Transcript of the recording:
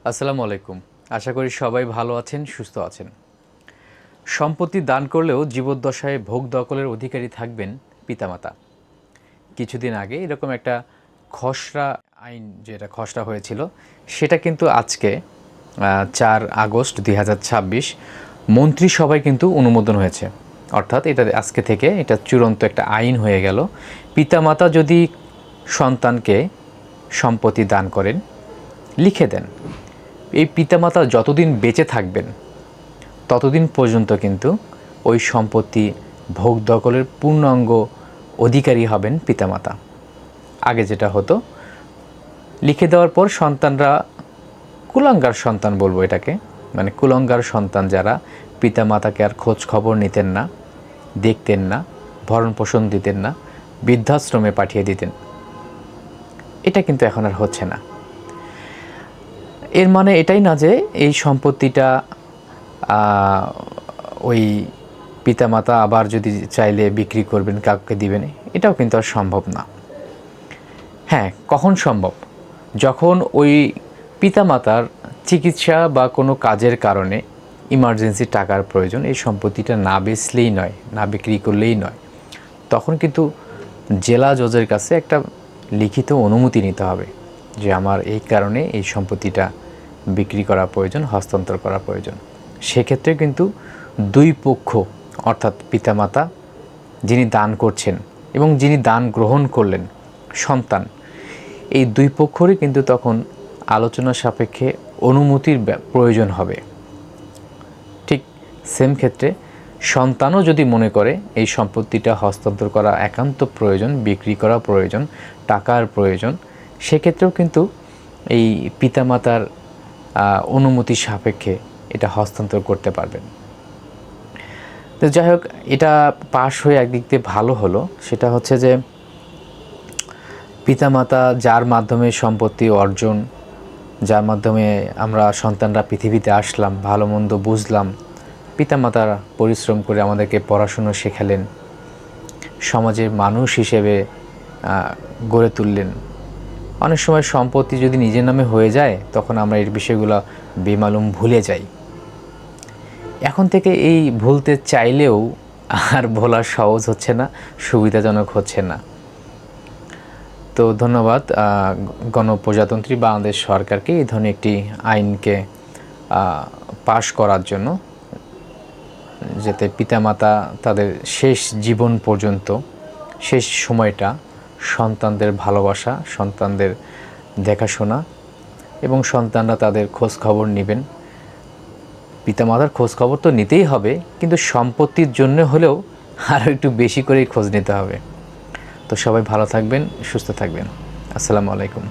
আসসালামু আলাইকুম। আশা করি সবাই ভালো আছেন, সুস্থ আছেন। সম্পত্তি দান করলেও জীবদ্দশায় ভোগ দখলের অধিকারী থাকবেন পিতামাতা। কিছুদিন আগে এরকম একটা খসড়া আইন যেটা খসড়া হয়েছিল, সেটা কিন্তু আজকে 4 আগস্ট 2026 মন্ত্রিসভায় কিন্তু অনুমোদন হয়েছে। অর্থাৎ এটা আজকে থেকে এটা চূড়ান্ত একটা আইন হয়ে গেল। পিতামাতা যদি সন্তানকে সম্পত্তি দান করেন, লিখে দেন, এই পিতামাতা যতদিন বেঁচে থাকবেন ততদিন পর্যন্ত কিন্তু ওই সম্পত্তি ভোগ দখলের পূর্ণাঙ্গ অধিকারী হবেন পিতামাতা। আগে যেটা হতো, লিখে দেওয়ার পর সন্তানরা, কুলাঙ্গার সন্তান বলবো এটাকে, মানে কুলাঙ্গার সন্তান যারা পিতামাতাকে আর খোঁজ খবর নিতেন না, দেখতেন না, ভরণ পোষণ দিতেন না, বৃদ্ধাশ্রমে পাঠিয়ে দিতেন। এটা কিন্তু এখন আর হচ্ছে না। এর মানে এটাই না যে এই সম্পত্তিটা ওই পিতামাতা আবার যদি চাইলে বিক্রি করবেন, কাউকে দিবেন, এটাও কিন্তু আর সম্ভব না। হ্যাঁ, কখন সম্ভব? যখন ওই পিতামাতার চিকিৎসা বা কোনো কাজের কারণে ইমার্জেন্সি টাকার প্রয়োজন, এই সম্পত্তিটা না বেচলেই নয়, না বিক্রি করলেই নয়, তখন কিন্তু জেলা জজের কাছে একটা লিখিত অনুমতি নিতে হবে যে আমার এই কারণে এই সম্পত্তিটা বিক্রি করা প্রয়োজন, হস্তান্তর করা প্রয়োজন। সেক্ষেত্রে কিন্তু দুই পক্ষ, অর্থাৎ পিতামাতা যিনি দান করছেন এবং যিনি দান গ্রহণ করলেন সন্তান, এই দুই পক্ষরই কিন্তু তখন আলোচনা সাপেক্ষে অনুমতির প্রয়োজন হবে। ঠিক সেম ক্ষেত্রে সন্তানও যদি মনে করে এই সম্পত্তিটা হস্তান্তর করা একান্ত প্রয়োজন, বিক্রি করা প্রয়োজন, টাকার প্রয়োজন, সেক্ষেত্রেও কিন্তু এই পিতামাতার অনুমতি সাপেক্ষে এটা হস্তান্তর করতে পারবেন। তো যাই হোক, এটা পাশ হয়ে একদিক দিয়ে ভালো হলো, সেটা হচ্ছে যে পিতামাতা যার মাধ্যমে সম্পত্তি অর্জন, যার মাধ্যমে আমরা সন্তানরা পৃথিবীতে আসলাম, ভালো মন্দ বুঝলাম, পিতামাতার পরিশ্রম করে আমাদেরকে পড়াশুনো শেখালেন, সমাজের মানুষ হিসেবে গড়ে তুললেন। অনেক সময় সম্পত্তি যদি নিজের নামে হয়ে যায়, তখন আমরা এই বিষয়গুলো বেমালুম ভুলে যাই। এখন থেকে এই ভুলতে চাইলেও আর ভোলা সহজ হচ্ছে না, সুবিধাজনক হচ্ছে না। তো ধন্যবাদ গণপ্রজাতন্ত্রী বাংলাদেশ সরকারকে এই ধরনের একটি আইনকে পাশ করার জন্য, যাতে পিতামাতা তাদের শেষ জীবন পর্যন্ত, শেষ সময়টা সন্তানদের ভালোবাসা, সন্তানদের দেখাশোনা এবং সন্তানরা তাদের খোঁজ খবর নেবেন। পিতামাতার খোঁজ খবর তো নিতেই হবে, কিন্তু সম্পত্তির জন্য হলেও আরও একটু বেশি করেই খোঁজ নিতে হবে। তো সবাই ভালো থাকবেন, সুস্থ থাকবেন। আসসালামু আলাইকুম।